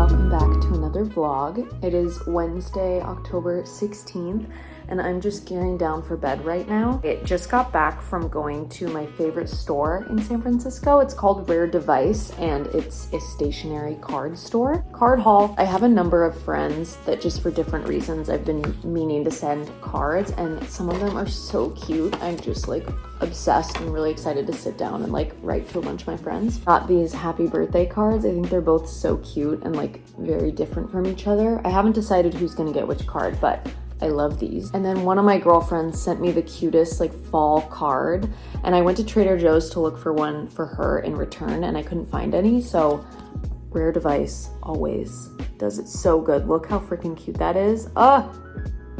welcome back to another vlog. It is Wednesday, October 16th, and I'm just gearing down for bed right now. It just got back from going to my favorite store in San Francisco. It's called Rare Device, and it's a stationary card store. Card haul. I have a number of friends that just for different reasons I've been meaning to send cards, and some of them are so cute. I'm just like obsessed and really excited to sit down and like write to a bunch of my friends. Got these happy birthday cards. I think they're both so cute and like very different from each other. I haven't decided who's gonna get which card, but I love these. And then one of my girlfriends sent me the cutest like fall card, and I went to Trader Joe's to look for one for her in return and I couldn't find any, so Rare Device always does it so good. Look how freaking cute that is.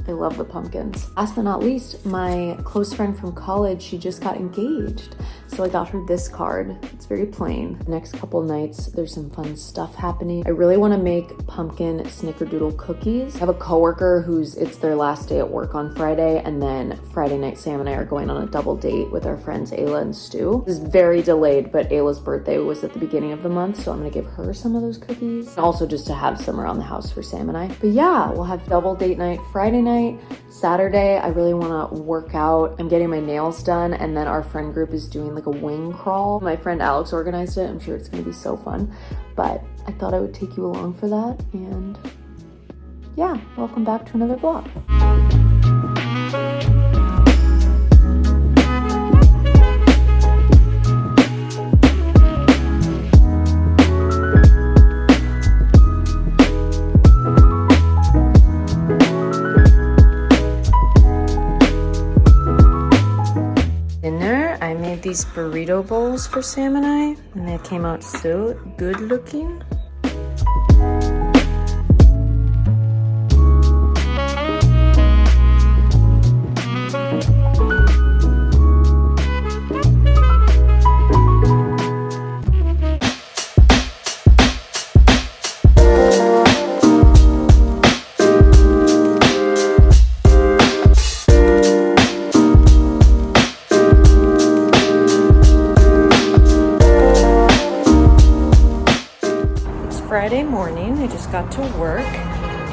I love the pumpkins. Last but not least, my close friend from college, she just got engaged. So I got her this card. It's very plain. Next couple nights, there's some fun stuff happening. I really wanna make pumpkin SnickerDoodle cookies. I have a coworker it's their last day at work on Friday, and then Friday night, Sam and I are going on a double date with our friends Ayla and Stu. This is very delayed, but Ayla's birthday was at the beginning of the month, so I'm gonna give her some of those cookies. And also just to have some around the house for Sam and I. But yeah, we'll have double date night Friday night. Saturday, I really want to work out. I'm getting my nails done, and then our friend group is doing like a wing crawl. My friend Alex organized it. I'm sure it's going to be so fun, but I thought I would take you along for that. And yeah, welcome back to another vlog. These burrito bowls for Sam and I, and they came out so good looking. Friday morning, I just got to work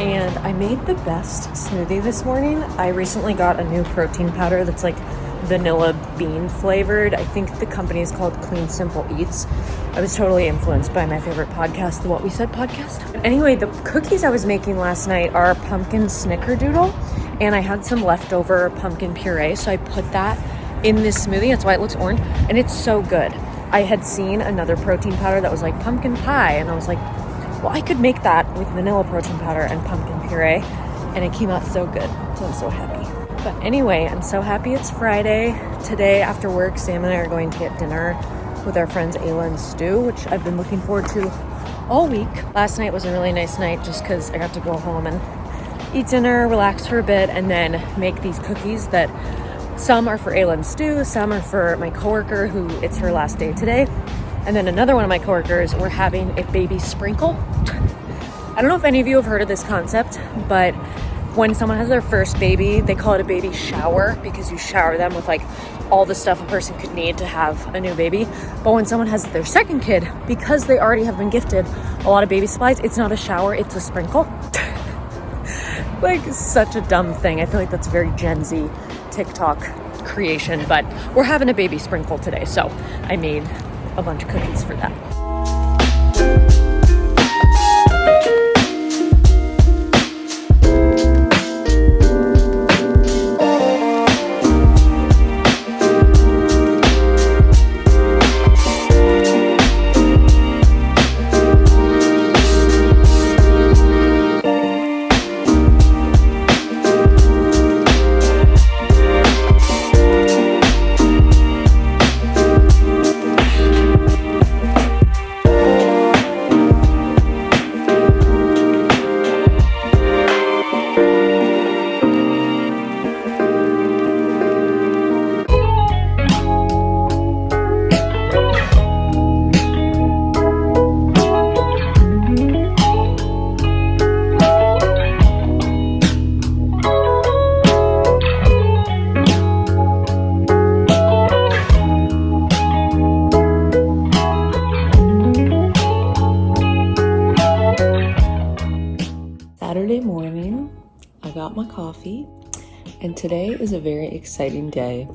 and I made the best smoothie this morning. I recently got a new protein powder that's like vanilla bean flavored. I think the company is called Clean Simple Eats. I was totally influenced by my favorite podcast, the What We Said podcast. Anyway, the cookies I was making last night are pumpkin SnickerDoodle, and I had some leftover pumpkin puree, so I put that in this smoothie. That's why it looks orange, and it's so good. I had seen another protein powder that was like pumpkin pie, and I was like, well, I could make that with vanilla protein powder and pumpkin puree, and it came out so good, so I'm so happy. But anyway, I'm so happy it's Friday. Today after work, Sam and I are going to get dinner with our friends Ayla and Stu, which I've been looking forward to all week. Last night was a really nice night just because I got to go home and eat dinner, relax for a bit, and then make these cookies that some are for Ayla and Stu, some are for my coworker who it's her last day today. And then another one of my coworkers, we're having a baby sprinkle. I don't know if any of you have heard of this concept, but when someone has their first baby, they call it a baby shower because you shower them with like all the stuff a person could need to have a new baby. But when someone has their second kid, because they already have been gifted a lot of baby supplies, it's not a shower, it's a sprinkle. Like such a dumb thing. I feel like that's a very Gen Z TikTok creation, but we're having a baby sprinkle today. So I made a bunch of cookies for that. Saturday morning, I got my coffee, and today is a very exciting day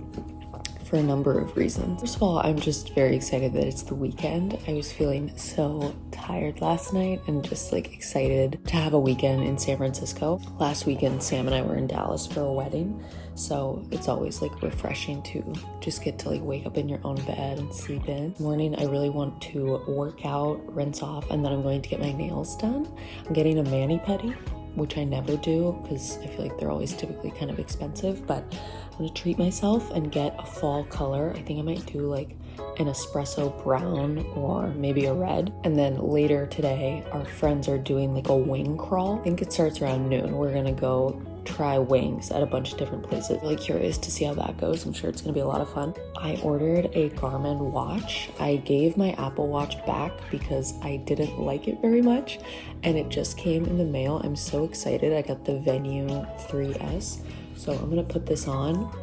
for a number of reasons. First of all, I'm just very excited that it's the weekend. I was feeling so tired last night and just like excited to have a weekend in San Francisco. Last weekend, Sam and I were in Dallas for a wedding, so it's always like refreshing to just get to like wake up in your own bed and sleep in. Morning, I really want to work out, rinse off, and then I'm going to get my nails done. I'm getting a mani-pedi, which I never do because I feel like they're always typically kind of expensive, but I'm gonna treat myself and get a fall color. I think I might do like an espresso brown or maybe a red. And then later today, our friends are doing like a wing crawl. I think it starts around noon. We're gonna go try wings at a bunch of different places. Really curious to see how that goes. I'm sure it's gonna be a lot of fun. I ordered a Garmin watch. I gave my Apple Watch back because I didn't like it very much, and it just came in the mail. I'm so excited. I got the Venue 3S. So I'm gonna put this on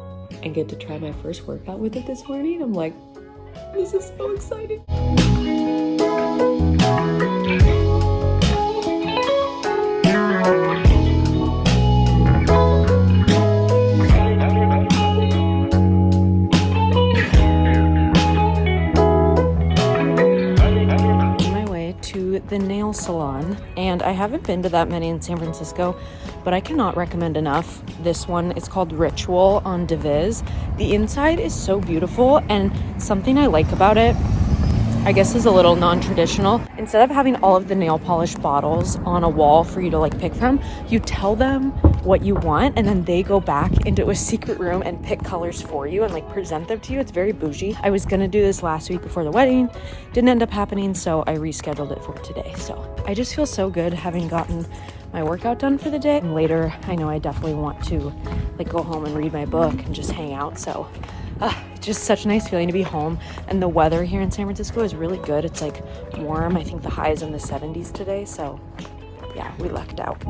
and get to try my first workout with it this morning. I'm like, this is so exciting. The nail salon, and I haven't been to that many in San Francisco, but I cannot recommend enough this one. It's called Ritual on Deviz. The inside is so beautiful, and something I like about it, I guess, is a little non-traditional. Instead of having all of the nail polish bottles on a wall for you to like pick from, you tell them what you want and then they go back into a secret room and pick colors for you and like present them to you. It's very bougie. I was gonna do this last week before the wedding, didn't end up happening, so I rescheduled it for today. So I just feel so good having gotten my workout done for the day, and later I know I definitely want to like go home and read my book and just hang out. So just such a nice feeling to be home, and the weather here in San Francisco is really good. It's like warm. I think the high is in the 70s today, so yeah, we lucked out.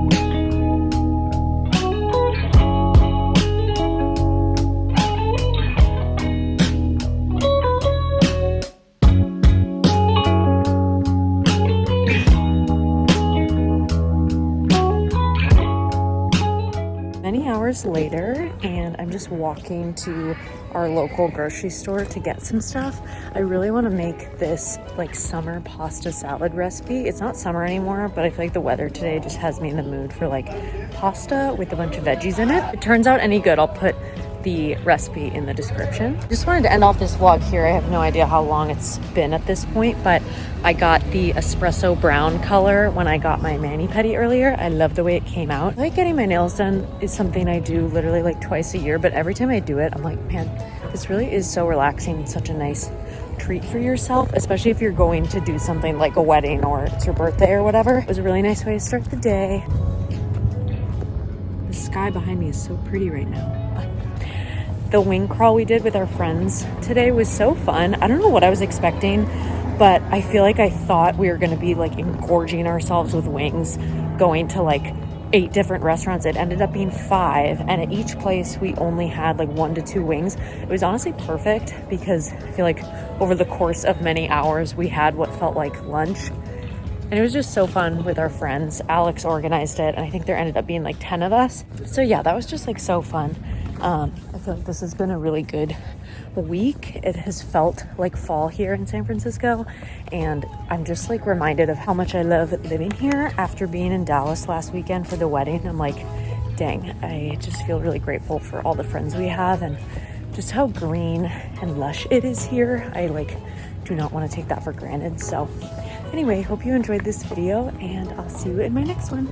Many hours later, and I'm just walking to our local grocery store to get some stuff. I really want to make this like summer pasta salad recipe. It's not summer anymore, but I feel like the weather today just has me in the mood for like pasta with a bunch of veggies in it. If it turns out any good, I'll put the recipe in the description. Just wanted to end off this vlog here. I have no idea how long it's been at this point, but I got the espresso brown color when I got my mani-pedi earlier. I love the way it came out. Like getting my nails done is something I do literally like twice a year, but every time I do it, I'm like, man, this really is so relaxing and such a nice treat for yourself, especially if you're going to do something like a wedding or it's your birthday or whatever. It was a really nice way to start the day. The sky behind me is so pretty right now. The wing crawl we did with our friends today was so fun. I don't know what I was expecting, but I feel like I thought we were going to be like engorging ourselves with wings, going to like 8 different restaurants. It ended up being 5, and at each place we only had like 1 to 2 wings. It was honestly perfect because I feel like over the course of many hours we had what felt like lunch, and it was just so fun with our friends. Alex organized it, and I think there ended up being like 10 of us. So yeah, that was just like so fun. I feel like this has been a really good week. It has felt like fall here in San Francisco, and I'm just like reminded of how much I love living here after being in Dallas last weekend for the wedding. I'm like, dang, I just feel really grateful for all the friends we have and just how green and lush it is here. I like do not want to take that for granted. So anyway, hope you enjoyed this video, and I'll see you in my next one.